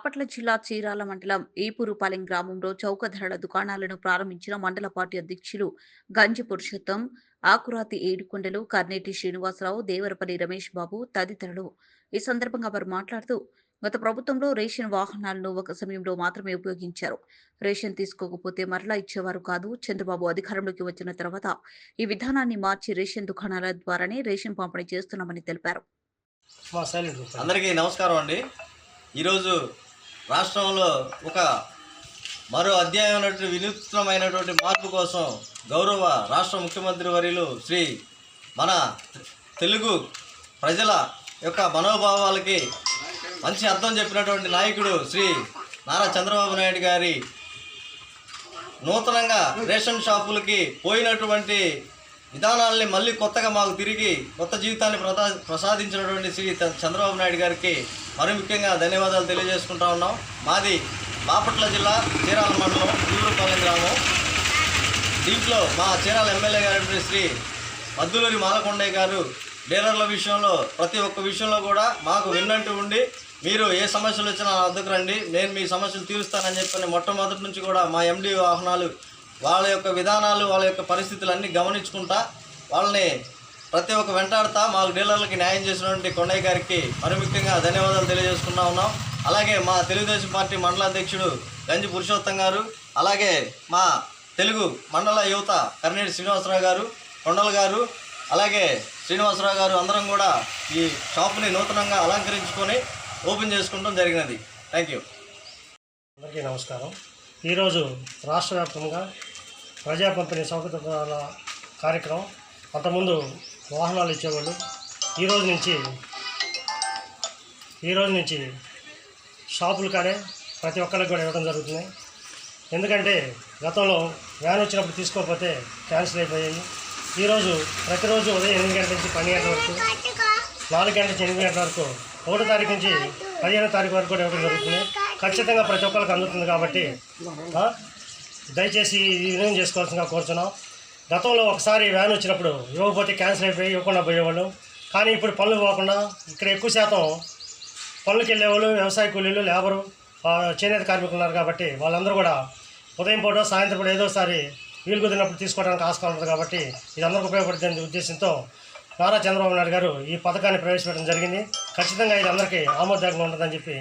బాపట్ల జిల్లా చీరాల మండలం ఈపురుపాలెం గ్రామంలో చౌక ధరల దుకాణాలను ప్రారంభించిన మండల పార్టీ అధ్యక్షులు గంజి పురుషోత్తం, ఆకురాతి ఏడుకొండలు, కర్నేటి శ్రీనివాసరావు, దేవరపల్లి రమేష్ బాబు తదితరులు. ఈ సందర్భంగా వారు మాట్లాడుతూ, గత ప్రభుత్వంలో రేషన్ వాహనాలను ఒక సమయంలో మాత్రమే ఉపయోగించారు. రేషన్ తీసుకోకపోతే మరలా ఇచ్చేవారు కాదు. చంద్రబాబు అధికారంలోకి వచ్చిన తర్వాత ఈ విధానాన్ని మార్చి రేషన్ దుకాణాల ద్వారానే రేషన్ పంపిణీ చేస్తున్నామని తెలిపారు. అందరికీ నమస్కారం అండి. ఈరోజు రాష్ట్రంలో ఒక మరో అధ్యాయమైనటువంటి వినూత్నమైనటువంటి మార్పు కోసం గౌరవ రాష్ట్ర ముఖ్యమంత్రి వర్యులు శ్రీ మన తెలుగు ప్రజల యొక్క మనోభావాలకి మంచి అర్థం చెప్పినటువంటి నాయకుడు శ్రీ నారా చంద్రబాబు నాయుడు గారి నూతనంగా రేషన్ షాపులకి పోయినటువంటి విధానాలని మళ్ళీ కొత్తగా మాకు తిరిగి కొత్త జీవితాన్ని ప్రసాదించినటువంటి శ్రీ చంద్రబాబు నాయుడు గారికి మరి ముఖ్యంగా ధన్యవాదాలు తెలియజేసుకుంటా ఉన్నాం. మాది బాపట్ల జిల్లా చీరాల మండలం ఈపురుపాలెం గ్రామం. దీంట్లో మా చీరాల ఎమ్మెల్యే గారు శ్రీ మద్దులూరి మాలకొండయ్య గారు డీలర్ల విషయంలో ప్రతి ఒక్క విషయంలో కూడా మాకు విన్నంటూ ఉండి, మీరు ఏ సమస్యలు వచ్చినా నా వద్దకు రండి, నేను మీ సమస్యలు తీరుస్తానని చెప్పని మొట్టమొదటి నుంచి కూడా మా ఎండి వాహనాలు వాళ్ళ యొక్క విధానాలు, వాళ్ళ యొక్క పరిస్థితులన్నీ గమనించుకుంటా వాళ్ళని ప్రతి ఒక్క వెంటాడుతా మాకు డీలర్లకి న్యాయం చేసినటువంటి కొండయ్య గారికి మరి ముఖ్యంగా ధన్యవాదాలు తెలియజేసుకుంటా ఉన్నాం. అలాగే మా తెలుగుదేశం పార్టీ మండల అధ్యక్షుడు గంజి పురుషోత్తం గారు, అలాగే మా తెలుగు మండల యువత కర్నేటి శ్రీనివాసరావు గారు, కొండల గారు, అలాగే శ్రీనివాసరావు గారు అందరం కూడా ఈ షాపుని నూతనంగా అలంకరించుకొని ఓపెన్ చేసుకుంటాం జరిగినది. Thank you. అందరికీ నమస్కారం. ఈరోజు రాష్ట్ర వ్యాప్తంగా ప్రజా పంపిణీ సౌకర్యాల కార్యక్రమం. అంతకుముందు వాహనాలు ఇచ్చేవాళ్ళు, ఈరోజు నుంచి షాపులు కాడే ప్రతి ఒక్కరికి కూడా ఇవ్వడం జరుగుతుంది. ఎందుకంటే గతంలో వ్యాన్ వచ్చినప్పుడు తీసుకోకపోతే క్యాన్సిల్ అయిపోయాయి. ఈరోజు ప్రతిరోజు ఉదయం 8 గంటల నుంచి 12 గంటల వరకు, 4 గంటల నుంచి 8 గంటల వరకు, 1వ తారీఖు నుంచి 15వ తారీఖు వరకు కూడా ఇవ్వడం జరుగుతుంది. ఖచ్చితంగా ప్రతి ఒక్కరికి అందుతుంది కాబట్టి దయచేసి ఈ వినియోగం చేసుకోవాల్సిందిగా కోరుతున్నాం. గతంలో ఒకసారి వ్యాన్ వచ్చినప్పుడు ఇవ్వకపోతే క్యాన్సిల్ అయిపోయి ఇవ్వకుండా పోయేవాళ్ళు. కానీ ఇప్పుడు పనులు పోకుండా ఇక్కడ ఎక్కువ శాతం పనులకు వెళ్ళేవాళ్ళు, వ్యవసాయ కూలీలు, లేబరు, చేనేత కార్మికులు ఉన్నారు కాబట్టి వాళ్ళందరూ కూడా ఉదయం పూట సాయంత్రం పూట ఏదోసారి వీలు కుదిరినప్పుడు తీసుకోవడానికి ఆస్కారం ఉంటుంది. కాబట్టి ఇది అందరికీ ఉపయోగపడుతుంది ఉద్దేశంతో నారా చంద్రబాబు నాయుడు గారు ఈ పథకాన్ని ప్రవేశపెట్టడం జరిగింది. ఖచ్చితంగా ఇది అందరికీ ఆమోదయోగ్యంగా ఉంటుందని చెప్పి